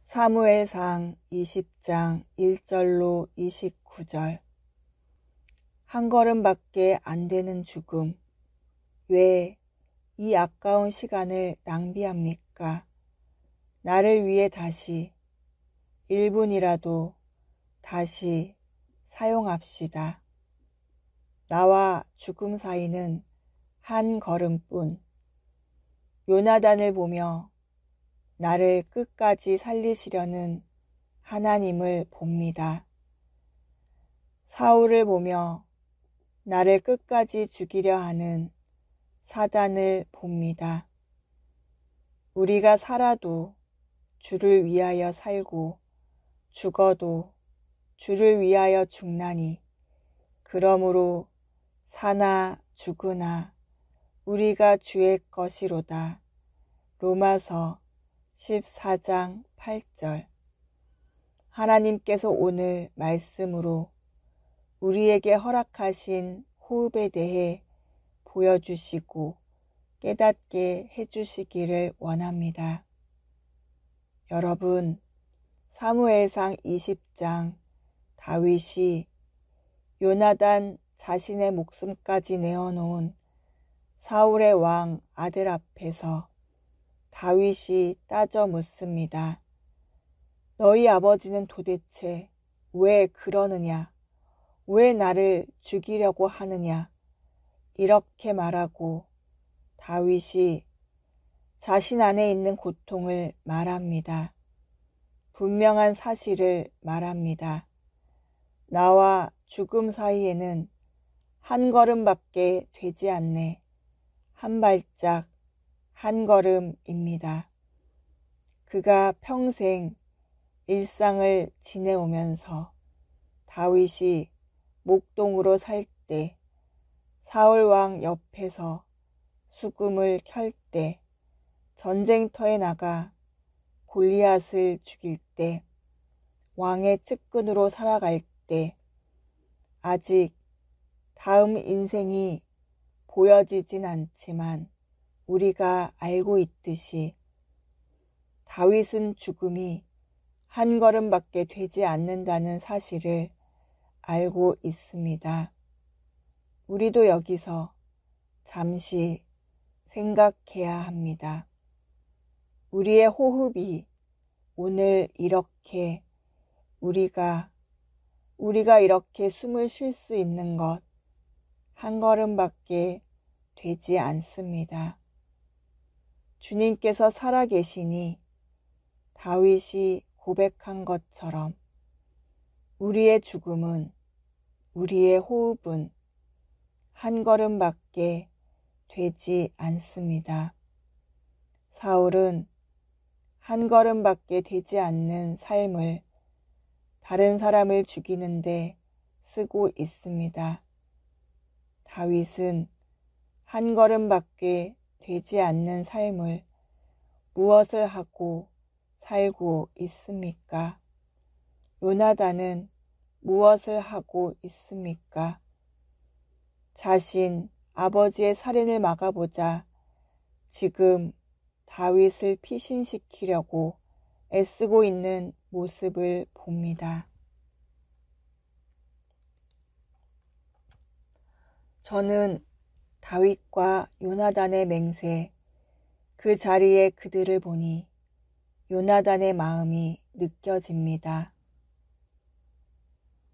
사무엘상 20장 1절로 29절. 한 걸음밖에 안 되는 죽음. 왜 이 아까운 시간을 낭비합니까? 나를 위해 다시 1분이라도 다시 사용합시다. 나와 죽음 사이는 한 걸음뿐. 요나단을 보며 나를 끝까지 살리시려는 하나님을 봅니다. 사울을 보며 나를 끝까지 죽이려 하는 사단을 봅니다. 우리가 살아도 주를 위하여 살고 죽어도 주를 위하여 죽나니 그러므로 사나 죽으나 우리가 주의 것이로다. 로마서 14장 8절. 하나님께서 오늘 말씀으로 우리에게 허락하신 호흡에 대해 보여주시고 깨닫게 해주시기를 원합니다. 여러분, 사무엘상 20장 다윗이 요나단 자신의 목숨까지 내어놓은 사울의 왕 아들 앞에서 다윗이 따져 묻습니다. 너희 아버지는 도대체 왜 그러느냐? 왜 나를 죽이려고 하느냐? 이렇게 말하고 다윗이 자신 안에 있는 고통을 말합니다. 분명한 사실을 말합니다. 나와 죽음 사이에는 한 걸음밖에 되지 않네. 한 발짝, 한 걸음입니다. 그가 평생 일상을 지내오면서 다윗이 목동으로 살 때, 사울왕 옆에서 수금을 켤 때, 전쟁터에 나가 골리앗을 죽일 때, 왕의 측근으로 살아갈 때, 아직 다음 인생이 보여지진 않지만 우리가 알고 있듯이 다윗은 죽음이 한 걸음밖에 되지 않는다는 사실을 알고 있습니다. 우리도 여기서 잠시 생각해야 합니다. 우리의 호흡이 오늘 이렇게 우리가 이렇게 숨을 쉴 수 있는 것 한 걸음밖에 되지 않습니다. 주님께서 살아계시니 다윗이 고백한 것처럼 우리의 죽음은, 우리의 호흡은 한 걸음밖에 되지 않습니다. 사울은 한 걸음밖에 되지 않는 삶을 다른 사람을 죽이는데 쓰고 있습니다. 다윗은 한 걸음밖에 되지 않는 삶을 무엇을 하고 살고 있습니까? 요나단은 무엇을 하고 있습니까? 자신 아버지의 살인을 막아보자 지금 다윗을 피신시키려고 애쓰고 있는 모습을 봅니다. 저는 다윗과 요나단의 맹세, 그 자리에 그들을 보니 요나단의 마음이 느껴집니다.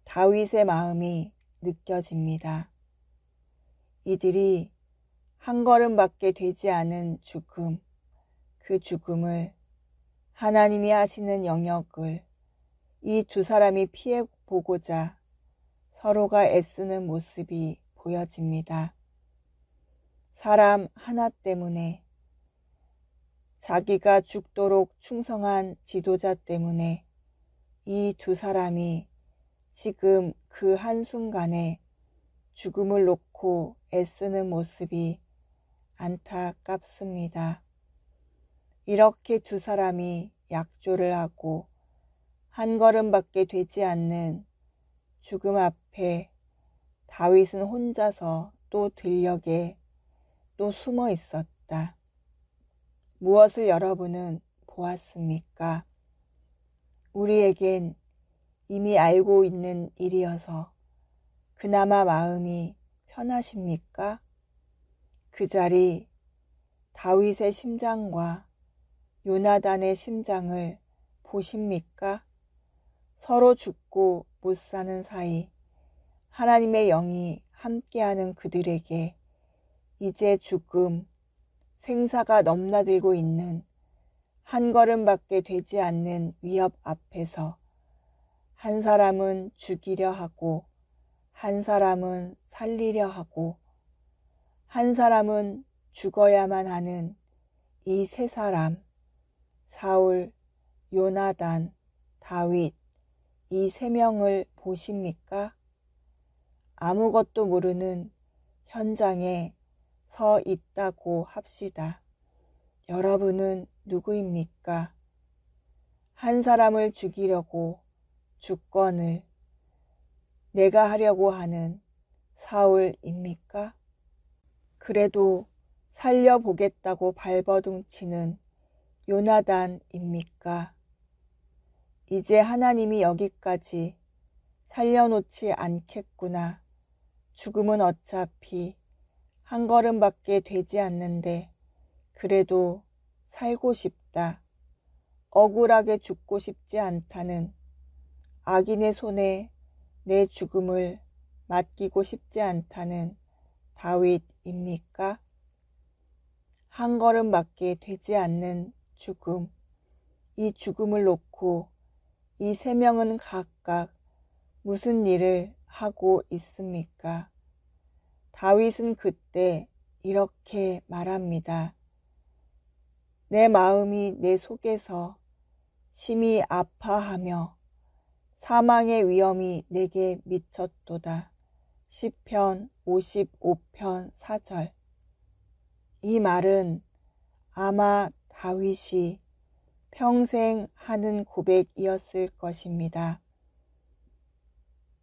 다윗의 마음이 느껴집니다. 이들이 한 걸음밖에 되지 않은 죽음, 그 죽음을 하나님이 하시는 영역을 이 두 사람이 피해보고자 서로가 애쓰는 모습이 보여집니다. 사람 하나 때문에, 자기가 죽도록 충성한 지도자 때문에 이 두 사람이 지금 그 한순간에 죽음을 놓고 애쓰는 모습이 안타깝습니다. 이렇게 두 사람이 약조를 하고 한 걸음밖에 되지 않는 죽음 앞에 다윗은 혼자서 또 들녘에 또 숨어 있었다. 무엇을 여러분은 보았습니까? 우리에겐 이미 알고 있는 일이어서 그나마 마음이 편하십니까? 그 자리 다윗의 심장과 요나단의 심장을 보십니까? 서로 죽고 못 사는 사이 하나님의 영이 함께하는 그들에게 이제 죽음, 생사가 넘나들고 있는 한 걸음밖에 되지 않는 위협 앞에서 한 사람은 죽이려 하고 한 사람은 살리려 하고 한 사람은 죽어야만 하는 이 세 사람, 사울, 요나단, 다윗, 이 세 명을 보십니까? 아무것도 모르는 현장에 서 있다고 합시다. 여러분은 누구입니까? 한 사람을 죽이려고 주권을 내가 하려고 하는 사울입니까? 그래도 살려보겠다고 발버둥치는 요나단입니까? 이제 하나님이 여기까지 살려놓지 않겠구나. 죽음은 어차피 한 걸음밖에 되지 않는데 그래도 살고 싶다. 억울하게 죽고 싶지 않다는 악인의 손에 내 죽음을 맡기고 싶지 않다는 다윗입니까? 한 걸음밖에 되지 않는 죽음, 이 죽음을 놓고 이 세 명은 각각 무슨 일을 하고 있습니까? 다윗은 그때 이렇게 말합니다. 내 마음이 내 속에서 심히 아파하며 사망의 위험이 내게 미쳤도다. 시편 55편 4절. 이 말은 아마 다윗이 평생 하는 고백이었을 것입니다.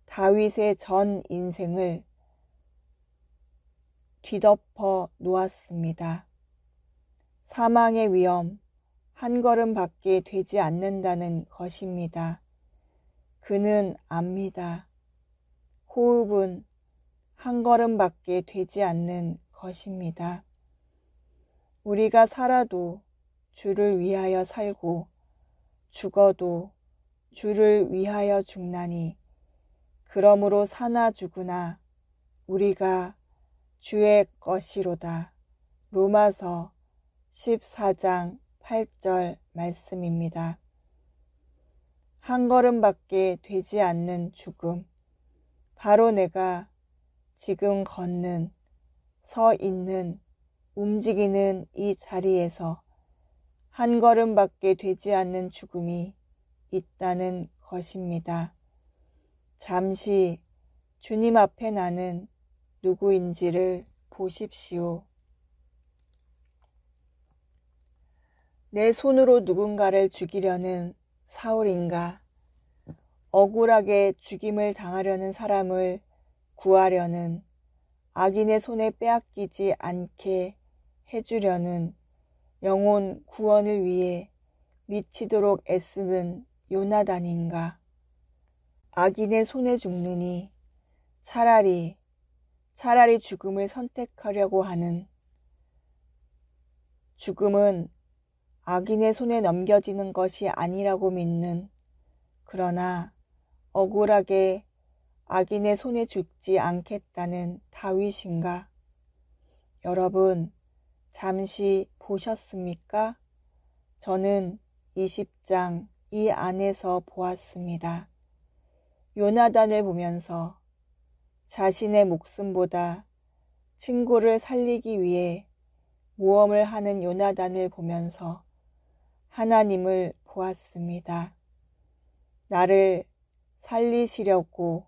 다윗의 전 인생을 뒤덮어 놓았습니다. 사망의 위험, 한 걸음밖에 되지 않는다는 것입니다. 그는 압니다. 호흡은 한 걸음밖에 되지 않는 것입니다. 우리가 살아도 주를 위하여 살고 죽어도 주를 위하여 죽나니 그러므로 사나 죽으나 우리가 주의 것이로다. 로마서 14장 8절 말씀입니다. 한 걸음밖에 되지 않는 죽음, 바로 내가 지금 걷는, 서 있는, 움직이는 이 자리에서 한 걸음밖에 되지 않는 죽음이 있다는 것입니다. 잠시 주님 앞에 나는 누구인지를 보십시오. 내 손으로 누군가를 죽이려는 사울인가? 억울하게 죽임을 당하려는 사람을 구하려는, 악인의 손에 빼앗기지 않게 해주려는, 영혼 구원을 위해 미치도록 애쓰는 요나단인가? 악인의 손에 죽느니 차라리 죽음을 선택하려고 하는, 죽음은 악인의 손에 넘겨지는 것이 아니라고 믿는, 그러나 억울하게 악인의 손에 죽지 않겠다는 다윗인가? 여러분, 잠시 보셨습니까? 저는 20장 이 안에서 보았습니다. 요나단을 보면서 자신의 목숨보다 친구를 살리기 위해 모험을 하는 요나단을 보면서 하나님을 보았습니다. 나를 살리시려고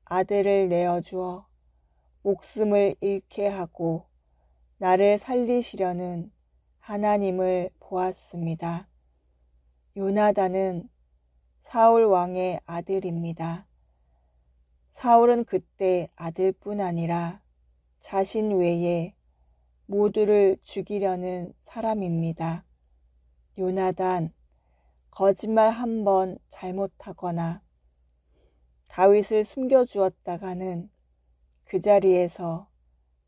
아들을 내어주어 목숨을 잃게 하고 나를 살리시려는 하나님을 보았습니다. 요나단은 사울 왕의 아들입니다. 사울은 그때 아들뿐 아니라 자신 외에 모두를 죽이려는 사람입니다. 요나단, 거짓말 한 번 잘못하거나 다윗을 숨겨주었다가는 그 자리에서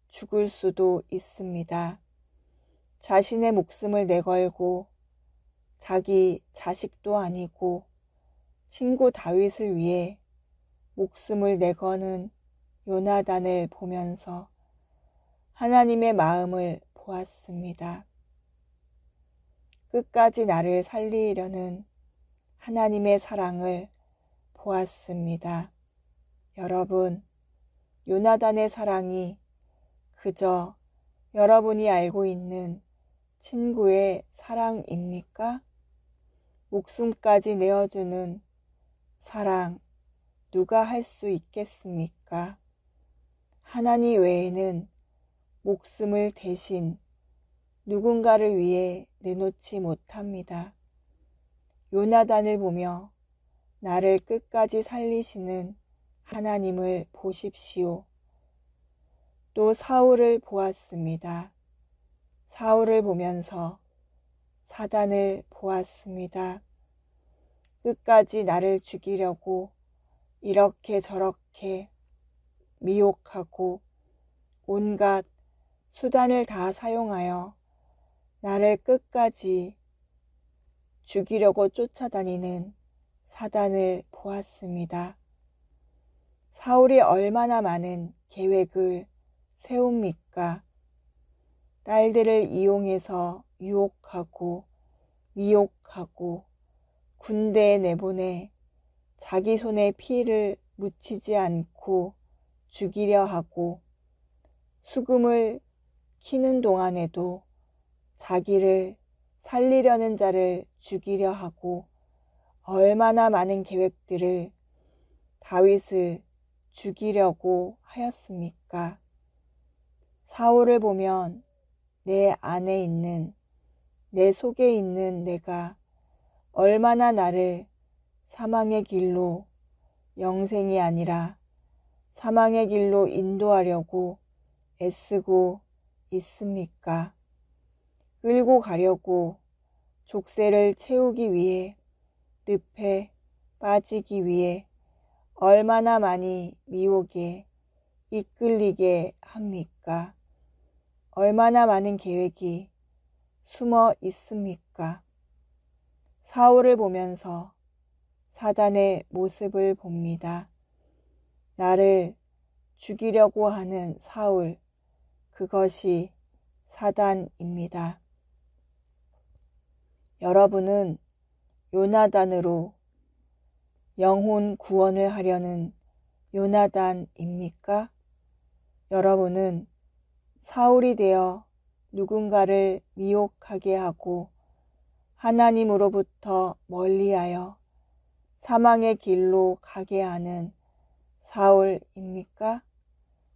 죽을 수도 있습니다. 자신의 목숨을 내걸고 자기 자식도 아니고 친구 다윗을 위해 목숨을 내거는 요나단을 보면서 하나님의 마음을 보았습니다. 끝까지 나를 살리려는 하나님의 사랑을 보았습니다. 여러분, 요나단의 사랑이 그저 여러분이 알고 있는 친구의 사랑입니까? 목숨까지 내어주는 사랑 누가 할 수 있겠습니까? 하나님 외에는 목숨을 대신 누군가를 위해 내놓지 못합니다. 요나단을 보며 나를 끝까지 살리시는 하나님을 보십시오. 또 사울을 보았습니다. 사울을 보면서 사단을 보았습니다. 끝까지 나를 죽이려고 이렇게 저렇게 미혹하고 온갖 수단을 다 사용하여 나를 끝까지 죽이려고 쫓아다니는 사단을 보았습니다. 사울이 얼마나 많은 계획을 세웁니까? 딸들을 이용해서 유혹하고 미혹하고 군대에 내보내 자기 손에 피를 묻히지 않고 죽이려 하고 수금을 키는 동안에도 자기를 살리려는 자를 죽이려 하고 얼마나 많은 계획들을 다윗을 죽이려고 하였습니까? 사울을 보면 내 안에 있는, 내 속에 있는 내가 얼마나 나를 사망의 길로, 영생이 아니라 사망의 길로 인도하려고 애쓰고 있습니까? 끌고 가려고 족쇄를 채우기 위해, 늪에 빠지기 위해 얼마나 많이 미혹에 이끌리게 합니까? 얼마나 많은 계획이 숨어 있습니까? 사울을 보면서 사단의 모습을 봅니다. 나를 죽이려고 하는 사울, 그것이 사단입니다. 여러분은 요나단으로 영혼 구원을 하려는 요나단입니까? 여러분은 사울이 되어 누군가를 미혹하게 하고 하나님으로부터 멀리하여 사망의 길로 가게 하는 사울입니까?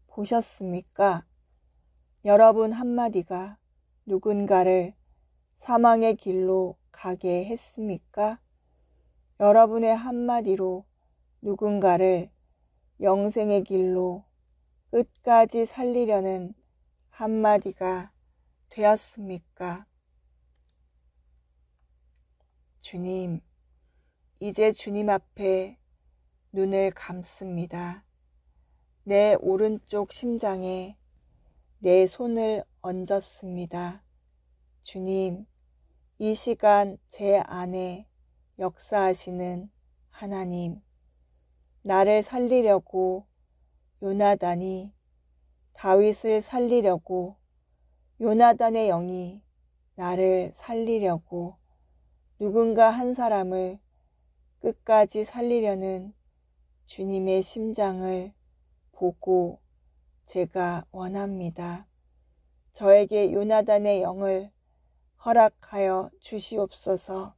보셨습니까? 여러분 한마디가 누군가를 사망의 길로 가게 했습니까? 여러분의 한마디로 누군가를 영생의 길로 끝까지 살리려는 한마디가 되었습니까? 주님, 이제 주님 앞에 눈을 감습니다. 내 오른쪽 심장에 내 손을 얹었습니다. 주님, 이 시간 제 안에 역사하시는 하나님, 나를 살리려고 요나단이 다윗을 살리려고 요나단의 영이 나를 살리려고 누군가 한 사람을 끝까지 살리려는 주님의 심장을 보고 제가 원합니다. 저에게 요나단의 영을 허락하여 주시옵소서.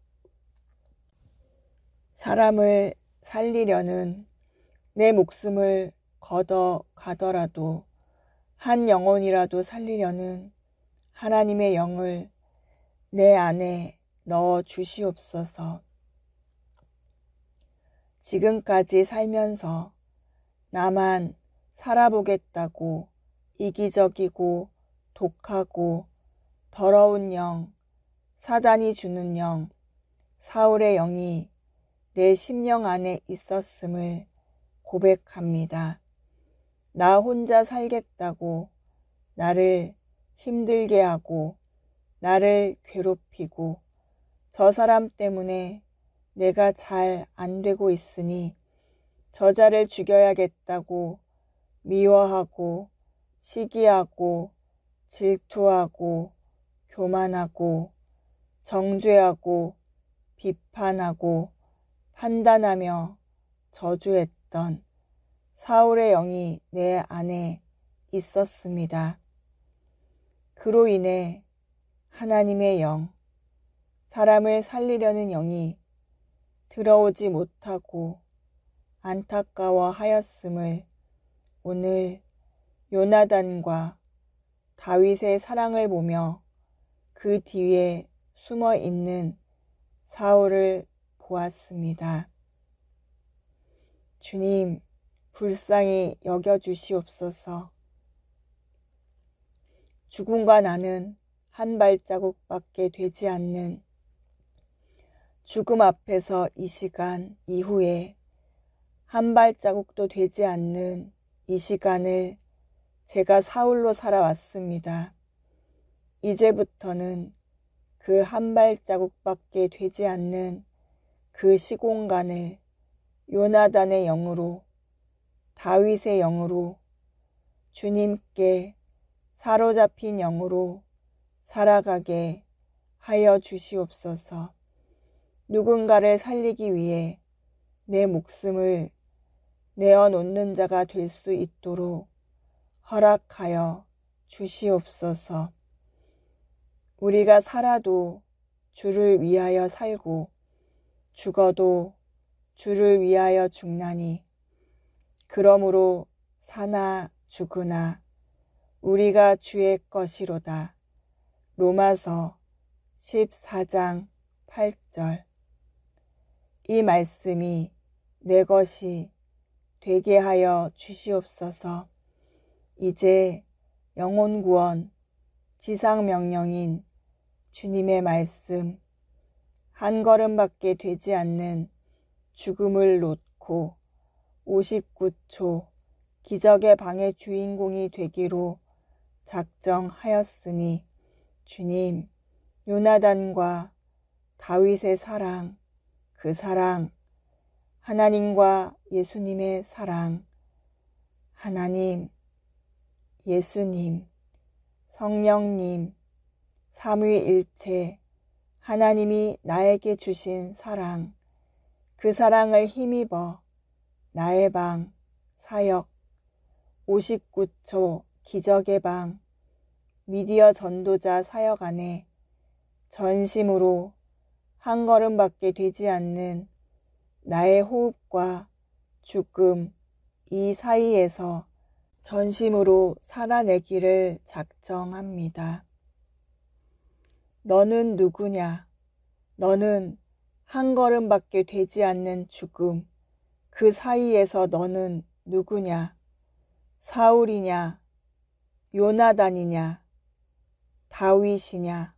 사람을 살리려는 내 목숨을 걷어 가더라도 한 영혼이라도 살리려는 하나님의 영을 내 안에 넣어 주시옵소서. 지금까지 살면서 나만 살아보겠다고 이기적이고 독하고 더러운 영, 사단이 주는 영, 사울의 영이 내 심령 안에 있었음을 고백합니다. 나 혼자 살겠다고 나를 힘들게 하고 나를 괴롭히고 저 사람 때문에 내가 잘 안 되고 있으니 저자를 죽여야겠다고 미워하고 시기하고 질투하고 교만하고 정죄하고 비판하고 판단하며 저주했던 사울의 영이 내 안에 있었습니다. 그로 인해 하나님의 영, 사람을 살리려는 영이 들어오지 못하고 안타까워하였음을 오늘 요나단과 다윗의 사랑을 보며 그 뒤에 숨어 있는 사울을 보았습니다. 주님, 불쌍히 여겨주시옵소서. 죽음과 나는 한 발자국밖에 되지 않는 죽음 앞에서 이 시간 이후에 한 발자국도 되지 않는 이 시간을 제가 사울로 살아왔습니다. 이제부터는 그 한 발자국밖에 되지 않는 그 시공간을 요나단의 영으로, 다윗의 영으로, 주님께 사로잡힌 영으로 살아가게 하여 주시옵소서. 누군가를 살리기 위해 내 목숨을 내어놓는 자가 될 수 있도록 허락하여 주시옵소서. 우리가 살아도 주를 위하여 살고 죽어도 주를 위하여 죽나니 그러므로 사나 죽으나 우리가 주의 것이로다. 로마서 14장 8절. 이 말씀이 내 것이 되게 하여 주시옵소서. 이제 영혼구원 지상명령인 주님의 말씀, 한 걸음밖에 되지 않는 죽음을 놓고 59초 기적의 방의 주인공이 되기로 작정하였으니 주님, 요나단과 다윗의 사랑, 그 사랑, 하나님과 예수님의 사랑, 하나님, 예수님, 성령님, 삼위일체 하나님이 나에게 주신 사랑, 그 사랑을 힘입어 나의 방, 사역, 59초 기적의 방, 미디어 전도자 사역 안에 전심으로 한 걸음밖에 되지 않는 나의 호흡과 죽음 이 사이에서 전심으로 살아내기를 작정합니다. 너는 누구냐? 너는 한 걸음밖에 되지 않는 죽음, 그 사이에서 너는 누구냐? 사울이냐? 요나단이냐? 다윗이냐?